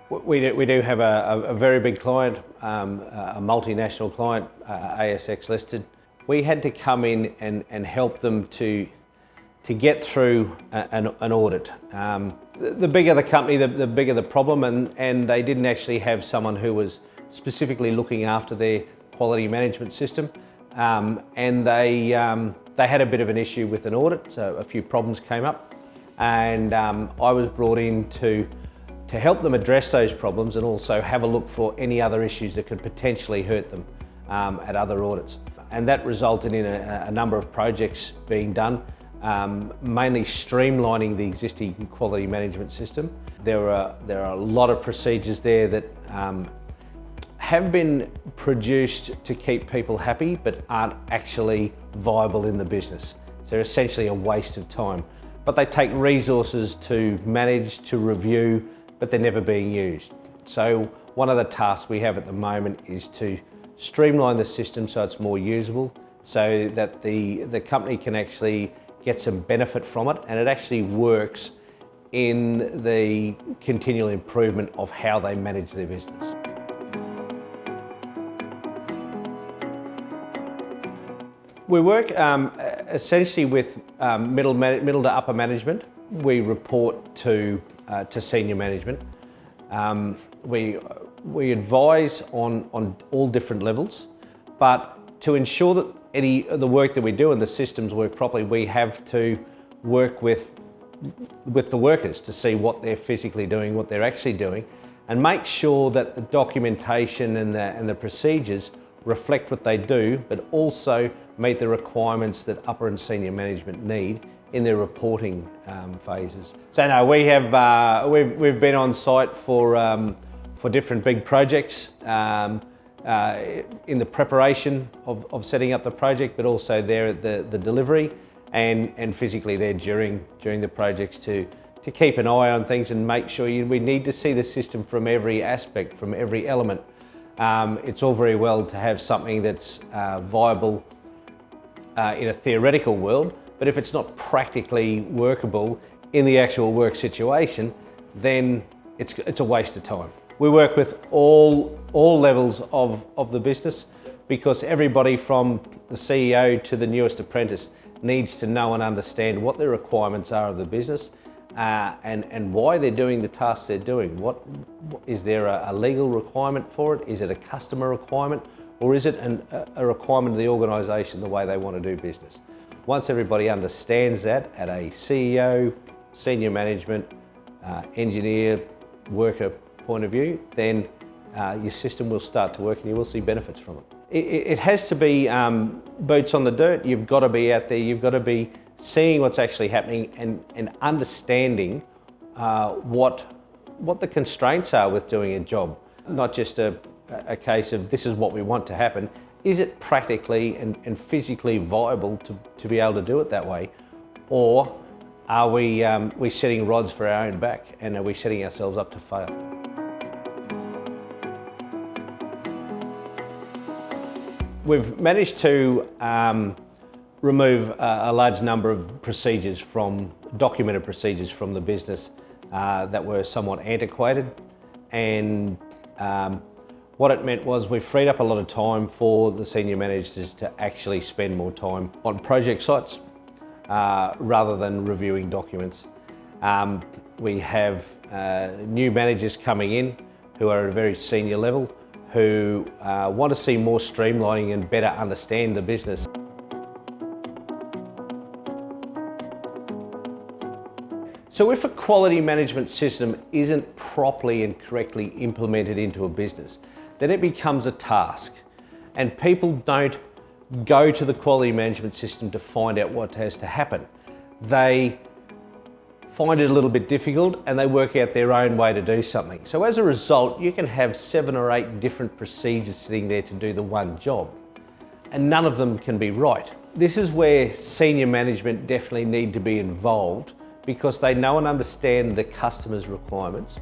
We do have a very big client, a multinational client, ASX listed. We had to come in and help them to get through an audit. The bigger the company, the bigger the problem, and they didn't actually have someone who was specifically looking after their quality management system, and they had a bit of an issue with an audit, so a few problems came up, and I was brought in to help them address those problems and also have a look for any other issues that could potentially hurt them at other audits. And that resulted in a number of projects being done, mainly streamlining the existing quality management system. There are a lot of procedures there that have been produced to keep people happy but aren't actually viable in the business. So they're essentially a waste of time. But they take resources to manage, to review, but they're never being used. So one of the tasks we have at the moment is to streamline the system so it's more usable, so that the company can actually get some benefit from it, and it actually works in the continual improvement of how they manage their business. We work essentially with middle to upper management. We report to senior management. We advise on all different levels, but to ensure that any of the work that we do and the systems work properly, we have to work with the workers to see what they're physically doing, what they're actually doing, and make sure that the documentation and the procedures reflect what they do, but also meet the requirements that upper and senior management need in their reporting phases. So no, we've been on site for different big projects in the preparation of setting up the project, but also there at the delivery and physically there during the projects to keep an eye on things and make sure we need to see the system from every aspect, from every element. It's all very well to have something that's viable in a theoretical world, but if it's not practically workable in the actual work situation, then it's a waste of time. We work with all levels of the business, because everybody from the CEO to the newest apprentice needs to know and understand what the requirements are of the business and why they're doing the tasks they're doing. What is there a legal requirement for it? Is it a customer requirement? Or is it a requirement of the organisation, the way they want to do business? Once everybody understands that at a CEO, senior management, engineer, worker point of view, then your system will start to work and you will see benefits from it. It has to be boots on the dirt. You've got to be out there, you've got to be seeing what's actually happening and understanding what the constraints are with doing a job. Not just a case of this is what we want to happen. Is it practically and physically viable to be able to do it that way? Or are we setting rods for our own back, and are we setting ourselves up to fail? We've managed to remove a large number of procedures documented procedures from the business that were somewhat antiquated, and what it meant was we freed up a lot of time for the senior managers to actually spend more time on project sites rather than reviewing documents. We have new managers coming in who are at a very senior level who want to see more streamlining and better understand the business. So if a quality management system isn't properly and correctly implemented into a business, then it becomes a task, and people don't go to the quality management system to find out what has to happen. They find it a little bit difficult and they work out their own way to do something. So as a result, you can have 7 or 8 different procedures sitting there to do the one job, and none of them can be right. This is where senior management definitely need to be involved, because they know and understand the customer's requirements,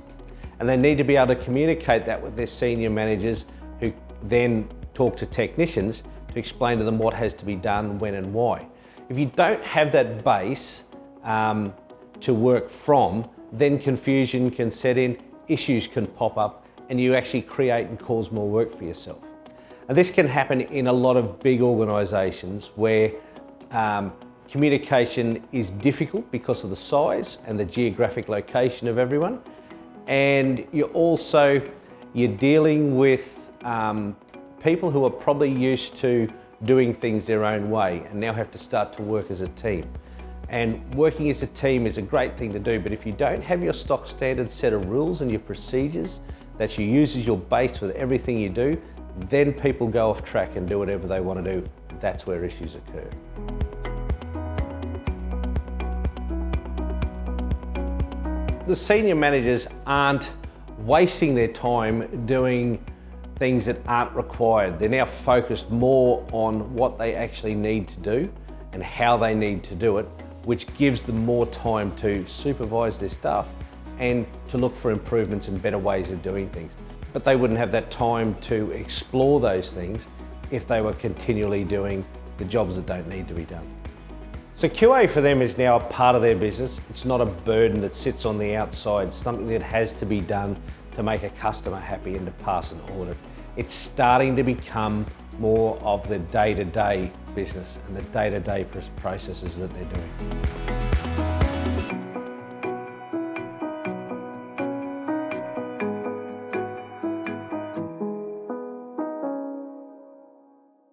and they need to be able to communicate that with their senior managers, who then talk to technicians to explain to them what has to be done, when and why. If you don't have that base to work from, then confusion can set in issues can pop up and you actually create and cause more work for yourself. And this can happen in a lot of big organisations where communication is difficult because of the size and the geographic location of everyone. And you're dealing with people who are probably used to doing things their own way and now have to start to work as a team. And working as a team is a great thing to do, but if you don't have your stock standard set of rules and your procedures that you use as your base with everything you do, then people go off track and do whatever they want to do. That's where issues occur. The senior managers aren't wasting their time doing things that aren't required. They're now focused more on what they actually need to do and how they need to do it, which gives them more time to supervise their staff and to look for improvements and better ways of doing things. But they wouldn't have that time to explore those things if they were continually doing the jobs that don't need to be done. So QA for them is now a part of their business. It's not a burden that sits on the outside, something that has to be done to make a customer happy and to pass an audit. It's starting to become more of the day-to-day business and the day-to-day processes that they're doing.